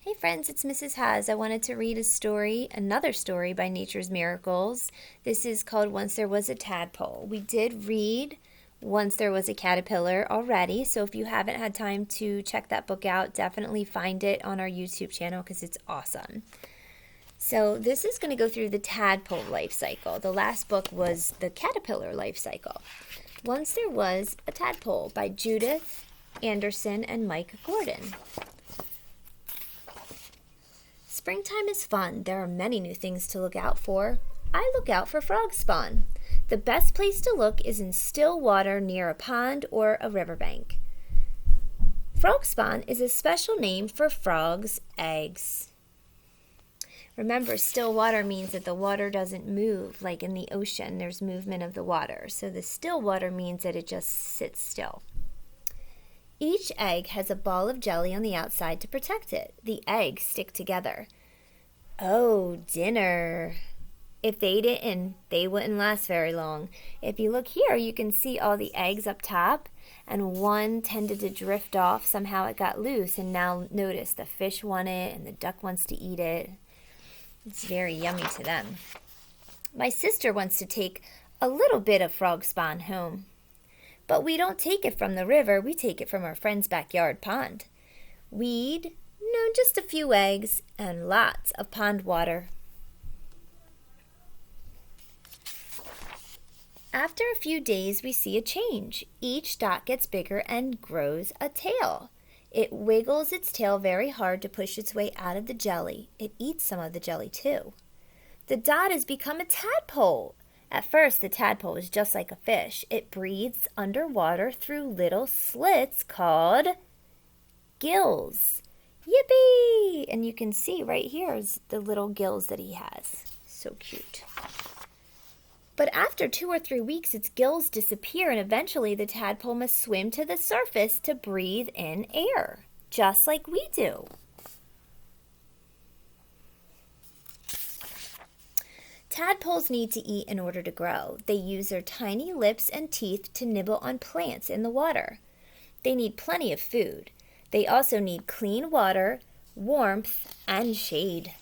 Hey friends, it's Mrs. Haz. I wanted to read another story by Nature's Miracles. This is called Once There Was a Tadpole. We did read Once There Was a Caterpillar already, so if you haven't had time to check that book out, definitely find it on our YouTube channel because it's awesome. So this is going to go through the tadpole life cycle. The last book was the caterpillar life cycle. Once There Was a Tadpole by Judith Anderson and Mike Gordon. Springtime is fun. There are many new things to look out for. I look out for frog spawn. The best place to look is in still water near a pond or a riverbank. Frog spawn is a special name for frogs' eggs. Remember, still water means that the water doesn't move like in the ocean. There's movement of the water. So the still water means that it just sits still. Each egg has a ball of jelly on the outside to protect it. The eggs stick together. Oh, dinner. If they didn't, they wouldn't last very long. If you look here, you can see all the eggs up top, and one tended to drift off. Somehow it got loose, and now notice the fish want it, and the duck wants to eat it. It's very yummy to them. My sister wants to take a little bit of frog spawn home. But we don't take it from the river, we take it from our friend's backyard pond. Weed, no, just a few eggs and lots of pond water. After a few days, we see a change. Each dot gets bigger and grows a tail. It wiggles its tail very hard to push its way out of the jelly. It eats some of the jelly too. The dot has become a tadpole. At first, the tadpole is just like a fish. It breathes underwater through little slits called gills. Yippee! And you can see right here is the little gills that he has. So cute. But after 2 or 3 weeks, its gills disappear, and eventually the tadpole must swim to the surface to breathe in air, just like we do. Tadpoles need to eat in order to grow. They use their tiny lips and teeth to nibble on plants in the water. They need plenty of food. They also need clean water, warmth, and shade.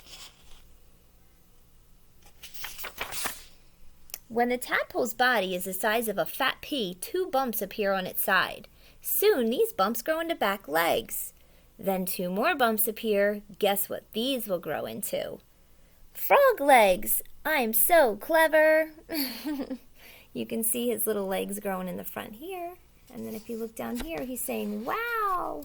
When the tadpole's body is the size of a fat pea, 2 bumps appear on its side. Soon, these bumps grow into back legs. Then 2 more bumps appear. Guess what these will grow into? Frog legs! I'm so clever! You can see his little legs growing in the front here. And then if you look down here, he's saying, wow!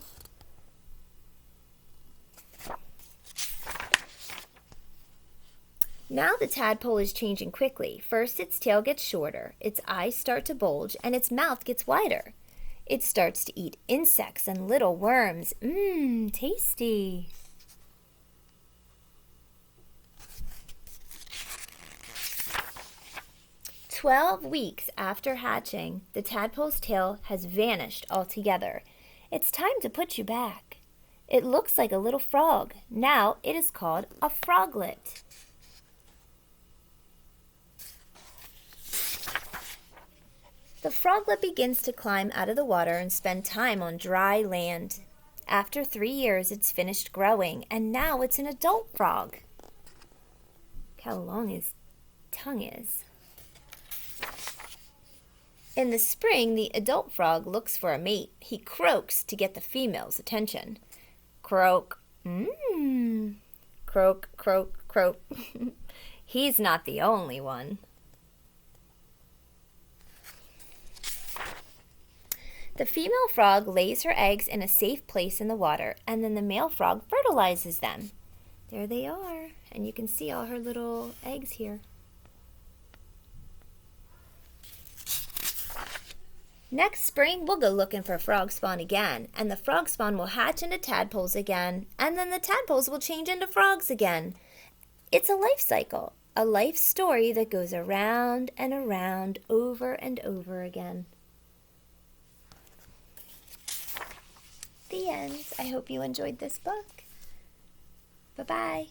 Now the tadpole is changing quickly. First, its tail gets shorter, its eyes start to bulge, and its mouth gets wider. It starts to eat insects and little worms. Mmm, tasty! "12 weeks after hatching, the tadpole's tail has vanished altogether. It's time to put you back. It looks like a little frog. Now it is called a froglet. The froglet begins to climb out of the water and spend time on dry land. After 3 years, it's finished growing, and now it's an adult frog. Look how long his tongue is. In the spring, the adult frog looks for a mate. He croaks to get the female's attention. Croak. Mmm. Croak, croak, croak. He's not the only one. The female frog lays her eggs in a safe place in the water, and then the male frog fertilizes them. There they are, and you can see all her little eggs here. Next spring, we'll go looking for frog spawn again, and the frog spawn will hatch into tadpoles again, and then the tadpoles will change into frogs again. It's a life cycle, a life story that goes around and around over and over again. The end. I hope you enjoyed this book. Bye-bye.